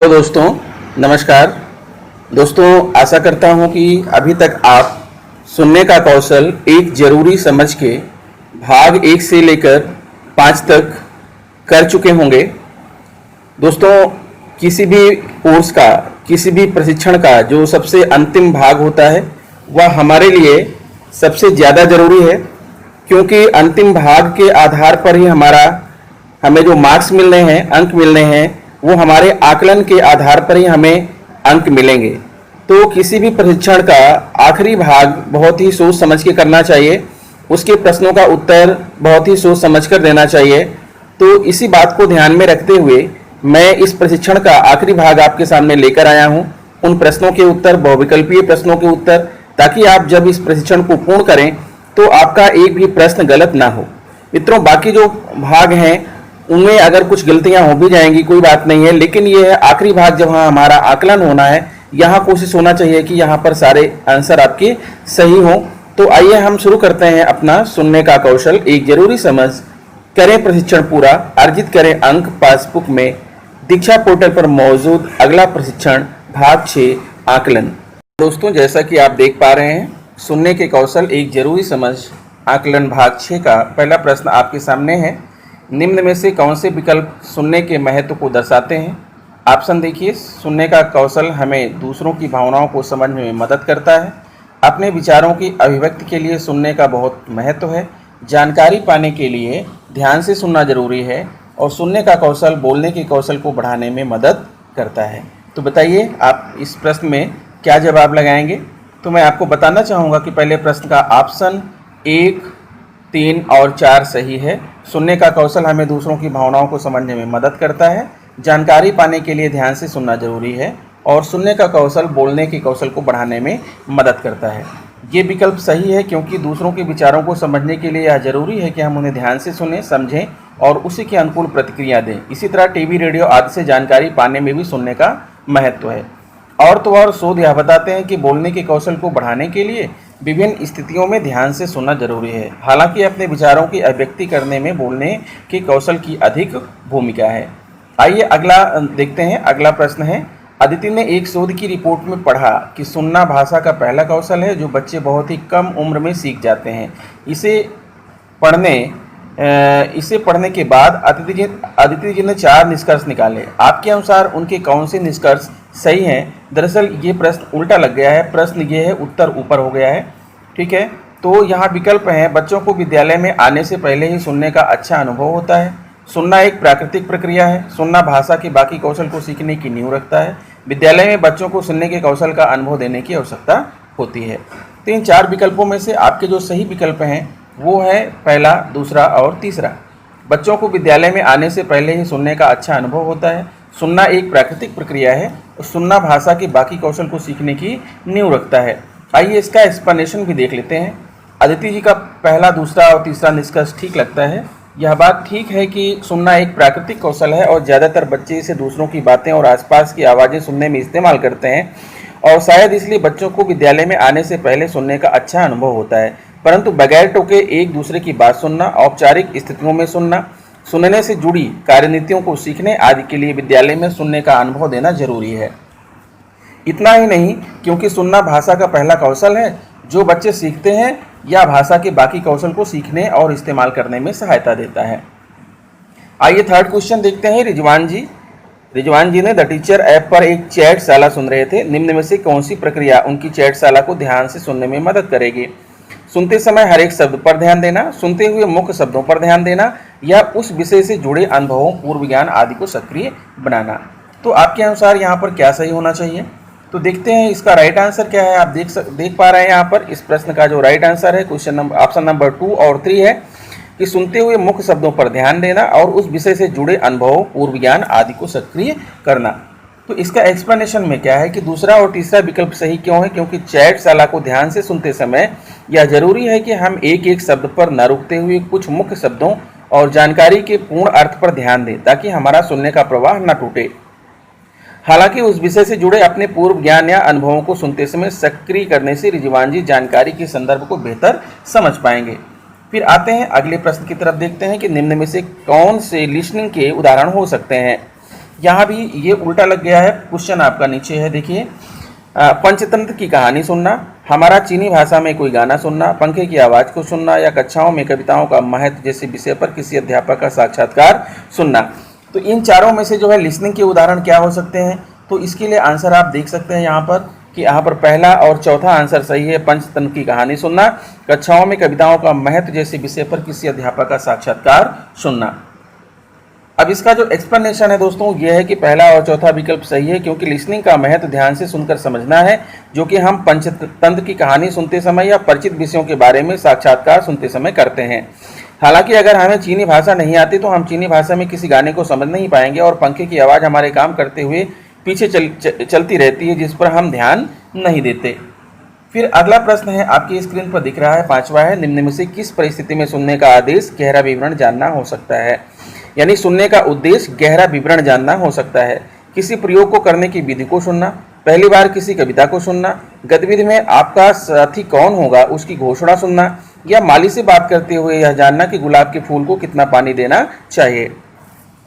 तो दोस्तों नमस्कार। दोस्तों आशा करता हूं कि अभी तक आप सुनने का कौशल एक जरूरी समझ के भाग 1 से लेकर 5 तक कर चुके होंगे। दोस्तों किसी भी कोर्स का, किसी भी प्रशिक्षण का जो सबसे अंतिम भाग होता है वह हमारे लिए सबसे ज़्यादा ज़रूरी है, क्योंकि अंतिम भाग के आधार पर ही हमें जो मार्क्स मिलने हैं, अंक मिलने हैं, वो हमारे आकलन के आधार पर ही हमें अंक मिलेंगे। तो किसी भी प्रशिक्षण का आखिरी भाग बहुत ही सोच समझ के करना चाहिए, उसके प्रश्नों का उत्तर बहुत ही सोच समझ कर देना चाहिए। तो इसी बात को ध्यान में रखते हुए मैं इस प्रशिक्षण का आखिरी भाग आपके सामने लेकर आया हूं, उन प्रश्नों के उत्तर, बहुविकल्पीय प्रश्नों के उत्तर, ताकि आप जब इस प्रशिक्षण को पूर्ण करें तो आपका एक भी प्रश्न गलत ना हो। मित्रों, बाकी जो भाग हैं उनमें अगर कुछ गलतियां हो भी जाएंगी कोई बात नहीं है, लेकिन ये है आखिरी भाग जब हमारा आकलन होना है, यहाँ कोशिश होना चाहिए कि यहाँ पर सारे आंसर आपके सही हों। तो आइए हम शुरू करते हैं अपना सुनने का कौशल एक जरूरी समझ। करें प्रशिक्षण पूरा, अर्जित करें अंक पासबुक में। दीक्षा पोर्टल पर मौजूद अगला प्रशिक्षण भाग 6 आकलन। दोस्तों जैसा कि आप देख पा रहे हैं, सुनने के कौशल एक जरूरी समझ आकलन भाग 6 का पहला प्रश्न आपके सामने है। निम्न में से कौन से विकल्प सुनने के महत्व को दर्शाते हैं? ऑप्शन देखिए। सुनने का कौशल हमें दूसरों की भावनाओं को समझने में मदद करता है। अपने विचारों की अभिव्यक्ति के लिए सुनने का बहुत महत्व है। जानकारी पाने के लिए ध्यान से सुनना जरूरी है। और सुनने का कौशल बोलने के कौशल को बढ़ाने में मदद करता है। तो बताइए आप इस प्रश्न में क्या जवाब लगाएंगे? तो मैं आपको बताना चाहूँगा कि पहले प्रश्न का ऑप्शन 1, 3 और 4 सही है। सुनने का कौशल हमें दूसरों की भावनाओं को समझने में मदद करता है। जानकारी पाने के लिए ध्यान से सुनना जरूरी है। और सुनने का कौशल बोलने के कौशल को बढ़ाने में मदद करता है। ये विकल्प सही है, क्योंकि दूसरों के विचारों को समझने के लिए यह जरूरी है कि हम उन्हें ध्यान से सुनें, समझें और उसी के अनुकूल प्रतिक्रिया दें। इसी तरह टीवी, रेडियो आदि से जानकारी पाने में भी सुनने का महत्व है। और तो और शोध यह बताते हैं कि बोलने के कौशल को बढ़ाने के लिए विभिन्न स्थितियों में ध्यान से सुनना जरूरी है। हालांकि अपने विचारों की अभिव्यक्ति करने में बोलने के कौशल की अधिक भूमिका है। आइए अगला देखते हैं। अगला प्रश्न है, अदिति ने एक शोध की रिपोर्ट में पढ़ा कि सुनना भाषा का पहला कौशल है जो बच्चे बहुत ही कम उम्र में सीख जाते हैं। इसे पढ़ने के बाद अदिति जी ने 4 निष्कर्ष निकाले। आपके अनुसार उनके कौन से निष्कर्ष सही हैं? दरअसल ये प्रश्न उल्टा लग गया है। प्रश्न ये है, उत्तर ऊपर हो गया है। ठीक है, तो यहाँ विकल्प हैं। बच्चों को विद्यालय में आने से पहले ही सुनने का अच्छा अनुभव होता है। सुनना एक प्राकृतिक प्रक्रिया है। सुनना भाषा के बाकी कौशल को सीखने की नींव रखता है। विद्यालय में बच्चों को सुनने के कौशल का अनुभव देने की आवश्यकता होती है। तो इन 4 विकल्पों में से आपके जो सही विकल्प हैं वो है पहला, दूसरा और तीसरा। बच्चों को विद्यालय में आने से पहले ही सुनने का अच्छा अनुभव होता है। सुनना एक प्राकृतिक प्रक्रिया है और सुनना भाषा के बाकी कौशल को सीखने की नींव रखता है। आइए इसका एक्सप्लेनेशन भी देख लेते हैं। अदिति जी का पहला, दूसरा और तीसरा निष्कर्ष ठीक लगता है। यह बात ठीक है कि सुनना एक प्राकृतिक कौशल है और ज़्यादातर बच्चे इसे दूसरों की बातें और आसपास की आवाज़ें सुनने में इस्तेमाल करते हैं, और शायद इसलिए बच्चों को विद्यालय में आने से पहले सुनने का अच्छा अनुभव होता है। परंतु बगैर टोके एक दूसरे की बात सुनना, औपचारिक स्थितियों में सुनना, सुनने से जुड़ी कार्यनीतियों को सीखने आदि के लिए विद्यालय में सुनने का अनुभव देना जरूरी है। इतना ही नहीं, क्योंकि सुनना भाषा का पहला कौशल है जो बच्चे सीखते हैं या भाषा के बाकी कौशल को सीखने और इस्तेमाल करने में सहायता देता है। आइए थर्ड क्वेश्चन देखते हैं। रिजवान जी ने द टीचर ऐप पर एक चैटशाला सुन रहे थे। निम्न में से कौन सी प्रक्रिया उनकी चैटशाला को ध्यान से सुनने में मदद करेगी? सुनते समय हर एक शब्द पर ध्यान देना, सुनते हुए मुख्य शब्दों पर ध्यान देना, या उस विषय से जुड़े अनुभवों, पूर्व ज्ञान आदि को सक्रिय बनाना। तो आपके अनुसार यहाँ पर क्या सही होना चाहिए? तो देखते हैं इसका राइट आंसर क्या है। आप देख पा रहे हैं यहाँ पर इस प्रश्न का जो राइट आंसर है ऑप्शन नंबर 2 और 3 है कि सुनते हुए मुख्य शब्दों पर ध्यान देना और उस विषय से जुड़े अनुभवों, पूर्व ज्ञान आदि को सक्रिय करना। तो इसका एक्सप्लेनेशन में क्या है कि दूसरा और तीसरा विकल्प सही क्यों है? क्योंकि चैटशाला को ध्यान से सुनते समय यह जरूरी है कि हम एक एक शब्द पर न रुकते हुए कुछ मुख्य शब्दों और जानकारी के पूर्ण अर्थ पर ध्यान दें, ताकि हमारा सुनने का प्रवाह न टूटे। हालांकि उस विषय से जुड़े अपने पूर्व ज्ञान या अनुभवों को सुनते समय सक्रिय करने से रिजवान जी जानकारी के संदर्भ को बेहतर समझ पाएंगे। फिर आते हैं अगले प्रश्न की तरफ। देखते हैं कि निम्न में से कौन से लिसनिंग के उदाहरण हो सकते हैं। यहाँ भी ये उल्टा लग गया है। क्वेश्चन आपका नीचे है, देखिए, पंचतंत्र की कहानी सुनना, हमारा चीनी भाषा में कोई गाना सुनना, पंखे की आवाज़ को सुनना या कक्षाओं में कविताओं का महत्व जैसे विषय पर किसी अध्यापक का साक्षात्कार सुनना। तो इन चारों में से जो है लिसनिंग के उदाहरण क्या हो सकते हैं? तो इसके लिए आंसर आप देख सकते हैं यहाँ पर कि यहाँ पर पहला और चौथा आंसर सही है। पंचतंत्र की कहानी सुनना, कक्षाओं में कविताओं का महत्व जैसे विषय पर किसी अध्यापक का साक्षात्कार सुनना। अब इसका जो एक्सप्लेनेशन है दोस्तों ये है कि पहला और चौथा विकल्प सही है, क्योंकि लिसनिंग का महत्व ध्यान से सुनकर समझना है, जो कि हम पंचतंत्र की कहानी सुनते समय या परिचित विषयों के बारे में साक्षात्कार सुनते समय करते हैं। हालांकि अगर हमें चीनी भाषा नहीं आती तो हम चीनी भाषा में किसी गाने को समझ नहीं पाएंगे और पंखे की आवाज़ हमारे काम करते हुए पीछे चलती रहती है, जिस पर हम ध्यान नहीं देते। फिर अगला प्रश्न है, आपकी स्क्रीन पर दिख रहा है, पांचवा है, निम्न में से किस परिस्थिति में सुनने का आदेश गहरा विवरण जानना हो सकता है? यानी सुनने का उद्देश्य गहरा विवरण जानना हो सकता है। किसी प्रयोग को करने की विधि को सुनना, पहली बार किसी कविता को सुनना, गतिविधि में आपका साथी कौन होगा उसकी घोषणा सुनना, या माली से बात करते हुए यह जानना कि गुलाब के फूल को कितना पानी देना चाहिए।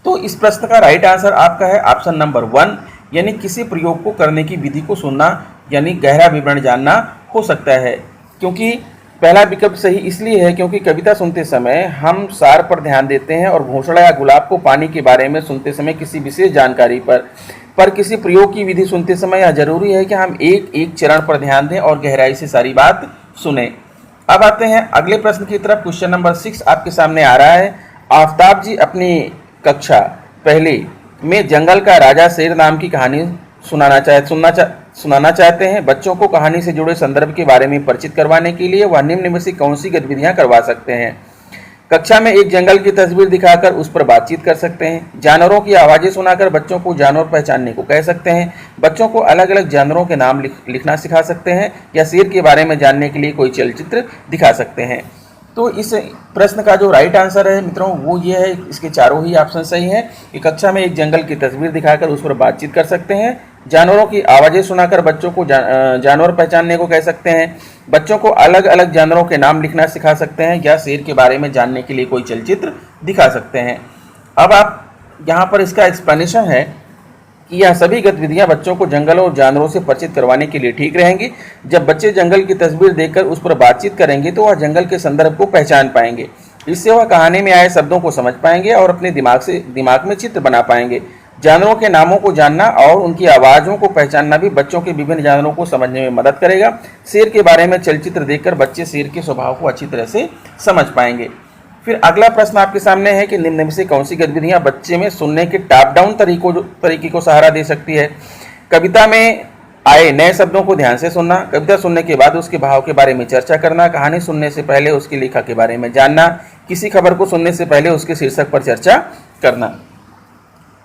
तो इस प्रश्न का राइट आंसर आपका है ऑप्शन नंबर 1, यानी किसी प्रयोग को करने की विधि को सुनना यानी गहरा विवरण जानना हो सकता है। क्योंकि पहला विकल्प सही इसलिए है क्योंकि कविता सुनते समय हम सार पर ध्यान देते हैं और घोषणा या गुलाब को पानी के बारे में सुनते समय किसी विशेष जानकारी पर किसी प्रयोग की विधि सुनते समय यह जरूरी है कि हम एक एक चरण पर ध्यान दें और गहराई से सारी बात सुने। अब आते हैं अगले प्रश्न की तरफ। क्वेश्चन नंबर 6 आपके सामने आ रहा है। आफ्ताब जी अपनी कक्षा पहले में जंगल का राजा शेर नाम की कहानी सुनाना चाहते हैं। बच्चों को कहानी से जुड़े संदर्भ के बारे में परिचित करवाने के लिए वह निम्न में से कौन सी गतिविधियां करवा सकते हैं? कक्षा में एक जंगल की तस्वीर दिखाकर उस पर बातचीत कर सकते हैं। जानवरों की आवाज़ें सुनाकर बच्चों को जानवर पहचानने को कह सकते हैं। बच्चों को अलग अलग जानवरों के नाम लिखना सिखा सकते हैं, या शेर के बारे में जानने के लिए कोई चलचित्र दिखा सकते हैं। तो इस प्रश्न का जो राइट आंसर है मित्रों वो ये है, इसके चारों ही ऑप्शन सही हैं कि कक्षा में एक जंगल की तस्वीर दिखाकर उस पर बातचीत कर सकते हैं, जानवरों की आवाज़ें सुनाकर बच्चों को जानवर पहचानने को कह सकते हैं, बच्चों को अलग अलग जानवरों के नाम लिखना सिखा सकते हैं, या शेर के बारे में जानने के लिए कोई चलचित्र दिखा सकते हैं। अब आप यहाँ पर इसका एक्सप्लेनेशन है कि यह सभी गतिविधियां बच्चों को जंगल और जानवरों से परिचित करवाने के लिए ठीक रहेंगी। जब बच्चे जंगल की तस्वीर देखकर उस पर बातचीत करेंगे तो वह जंगल के संदर्भ को पहचान पाएंगे। इससे वह कहानी में आए शब्दों को समझ पाएंगे और अपने दिमाग में चित्र बना पाएंगे। जानवरों के नामों को जानना और उनकी आवाज़ों को पहचानना भी बच्चों के विभिन्न जानवरों को समझने में मदद करेगा। शेर के बारे में चलचित्र देखकर बच्चे शेर के स्वभाव को अच्छी तरह से समझ पाएंगे। फिर अगला प्रश्न आपके सामने है कि निम्न में से कौन सी गतिविधियां बच्चे में सुनने के टॉप डाउन तरीके को सहारा दे सकती है? कविता में आए नए शब्दों को ध्यान से सुनना, कविता सुनने के बाद उसके भाव के बारे में चर्चा करना, कहानी सुनने से पहले उसके लेखक के बारे में जानना, किसी खबर को सुनने से पहले उसके शीर्षक पर चर्चा करना।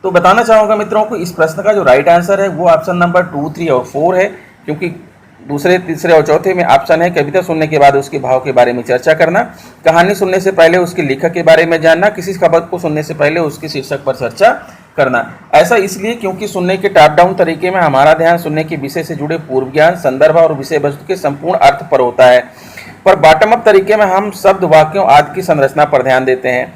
तो बताना चाहूँगा मित्रों को इस प्रश्न का जो राइट आंसर है वो ऑप्शन नंबर 2, 3 और 4 है, क्योंकि दूसरे, तीसरे और चौथे में ऑप्शन है कविता सुनने के बाद उसके भाव के बारे में चर्चा करना, कहानी सुनने से पहले उसके लेखक के बारे में जानना, किसी खबर को सुनने से पहले उसके शीर्षक पर चर्चा करना। ऐसा इसलिए क्योंकि सुनने के टॉप डाउन तरीके में हमारा ध्यान सुनने के विषय से जुड़े पूर्व ज्ञान, संदर्भ और विषय वस्तु के संपूर्ण अर्थ पर होता है, पर बॉटम अप तरीके में हम शब्द, वाक्यों आदि की संरचना पर ध्यान देते हैं।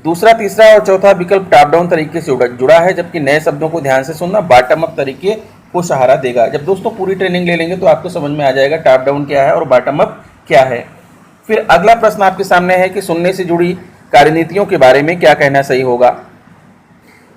दूसरा, तीसरा और चौथा विकल्प टॉप डाउन तरीके से जुड़ा है, जबकि नए शब्दों को ध्यान से सुनना बॉटम अप तरीके को सहारा देगा। जब दोस्तों पूरी ट्रेनिंग ले लेंगे तो आपको समझ में आ जाएगा टॉप डाउन क्या है और बॉटम अप क्या है। फिर अगला प्रश्न आपके सामने है कि सुनने से जुड़ी कार्यनीतियों के बारे में क्या कहना सही होगा?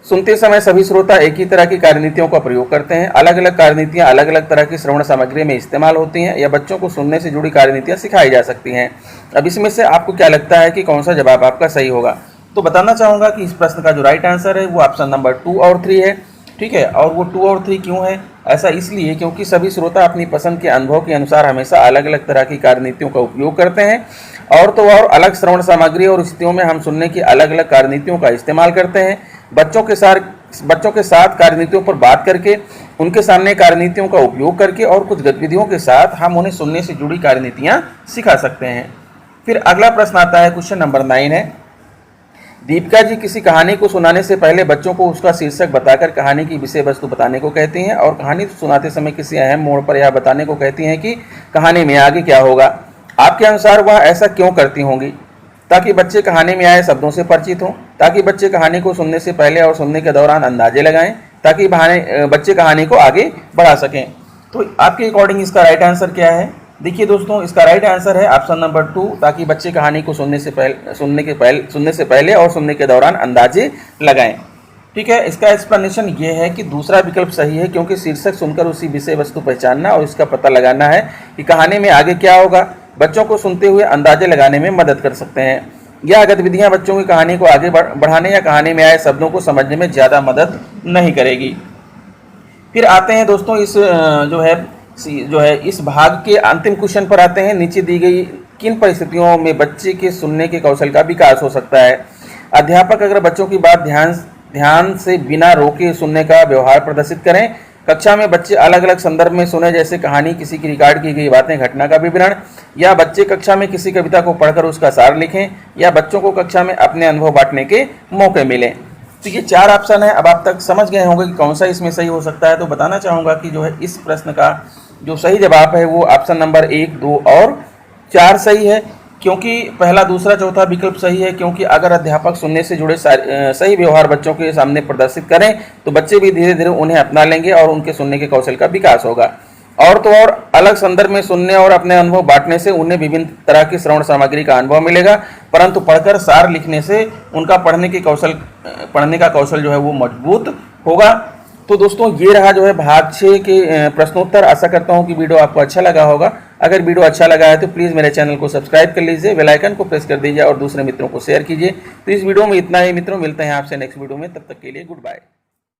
सुनते समय सभी श्रोता एक ही तरह की कार्यनीतियों का प्रयोग करते हैं। अलग अलग कार्यनीतियां अलग अलग तरह की श्रवण सामग्री में इस्तेमाल होती हैं, या बच्चों को सुनने से जुड़ी कार्यनीतियां सिखाई जा सकती हैं। अब इसमें से आपको क्या लगता है कि कौन सा जवाब आपका सही होगा? तो बताना चाहूँगा कि इस प्रश्न का जो राइट आंसर है वो ऑप्शन नंबर 2 और 3 है। ठीक है, और वो 2 और 3 क्यों है? ऐसा इसलिए क्योंकि सभी श्रोता अपनी पसंद के अनुभव के अनुसार हमेशा अलग अलग तरह की कार्यनीतियों का उपयोग करते हैं, और तो और अलग श्रवण सामग्री और स्थितियों में हम सुनने की अलग अलग कार्यनीतियों का इस्तेमाल करते हैं। बच्चों के साथ कार्यनीतियों पर बात करके, उनके सामने कार्यनीतियों का उपयोग करके और कुछ गतिविधियों के साथ हम उन्हें सुनने से जुड़ी कार्यनीतियाँ सिखा सकते हैं। फिर अगला प्रश्न आता है, क्वेश्चन नंबर 9 है। दीपिका जी किसी कहानी को सुनाने से पहले बच्चों को उसका शीर्षक बताकर कहानी की विषय वस्तु बताने को कहती हैं, और कहानी सुनाते समय किसी अहम मोड़ पर यह बताने को कहती हैं कि कहानी में आगे क्या होगा। आपके अनुसार वह ऐसा क्यों करती होंगी? ताकि बच्चे कहानी में आए शब्दों से परिचित हों, ताकि बच्चे कहानी को सुनने से पहले और सुनने के दौरान अंदाजे लगाएं, ताकि बच्चे कहानी को आगे बढ़ा सकें। तो आपके अकॉर्डिंग इसका राइट आंसर क्या है? देखिए दोस्तों, इसका राइट आंसर है ऑप्शन नंबर 2, ताकि बच्चे कहानी को सुनने से पहले और सुनने के दौरान अंदाजे लगाएं। ठीक है, इसका एक्सप्लेनेशन ये है कि दूसरा विकल्प सही है, क्योंकि शीर्षक सुनकर उसी विषय वस्तु पहचानना और इसका पता लगाना है कि कहानी में आगे क्या होगा, बच्चों को सुनते हुए अंदाजे लगाने में मदद कर सकते हैं। यह गतिविधियां बच्चों की कहानी को आगे बढ़ाने या कहानी में आए शब्दों को समझने में ज़्यादा मदद नहीं करेगी। फिर आते हैं दोस्तों इस इस भाग के अंतिम क्वेश्चन पर आते हैं। नीचे दी गई किन परिस्थितियों में बच्चे के सुनने के कौशल का विकास हो सकता है? अध्यापक अगर बच्चों की बात ध्यान से बिना रोके सुनने का व्यवहार प्रदर्शित करें। कक्षा में बच्चे अलग अलग संदर्भ में सुने, जैसे कहानी, किसी की रिकॉर्ड की गई बातें, घटना का विवरण, या बच्चे कक्षा में किसी कविता को पढ़कर उसका सार लिखें, या बच्चों को कक्षा में अपने अनुभव बांटने के मौके मिलें। तो ये 4 ऑप्शन है। अब आप तक समझ गए होंगे कि कौन सा इसमें सही हो सकता है। तो बताना चाहूँगा कि इस प्रश्न का जो सही जवाब है वो ऑप्शन नंबर 1, 2 और 4 सही है, क्योंकि पहला, दूसरा, चौथा विकल्प सही है। क्योंकि अगर अध्यापक सुनने से जुड़े सही व्यवहार बच्चों के सामने प्रदर्शित करें तो बच्चे भी धीरे धीरे उन्हें अपना लेंगे और उनके सुनने के कौशल का विकास होगा। और तो और अलग संदर्भ में सुनने और अपने अनुभव बांटने से उन्हें विभिन्न तरह की श्रवण सामग्री का अनुभव मिलेगा, परंतु पढ़कर सार लिखने से उनका पढ़ने का कौशल वो मजबूत होगा। तो दोस्तों ये रहा भाग 6 के प्रश्नोत्तर। आशा करता हूँ कि वीडियो आपको अच्छा लगा होगा। अगर वीडियो अच्छा लगा है तो प्लीज़ मेरे चैनल को सब्सक्राइब कर लीजिए, बेल आइकन को प्रेस कर दीजिए और दूसरे मित्रों को शेयर कीजिए। तो इस वीडियो में इतना ही मित्रों, मिलते हैं आपसे नेक्स्ट वीडियो में। तब तक के लिए गुड बाय।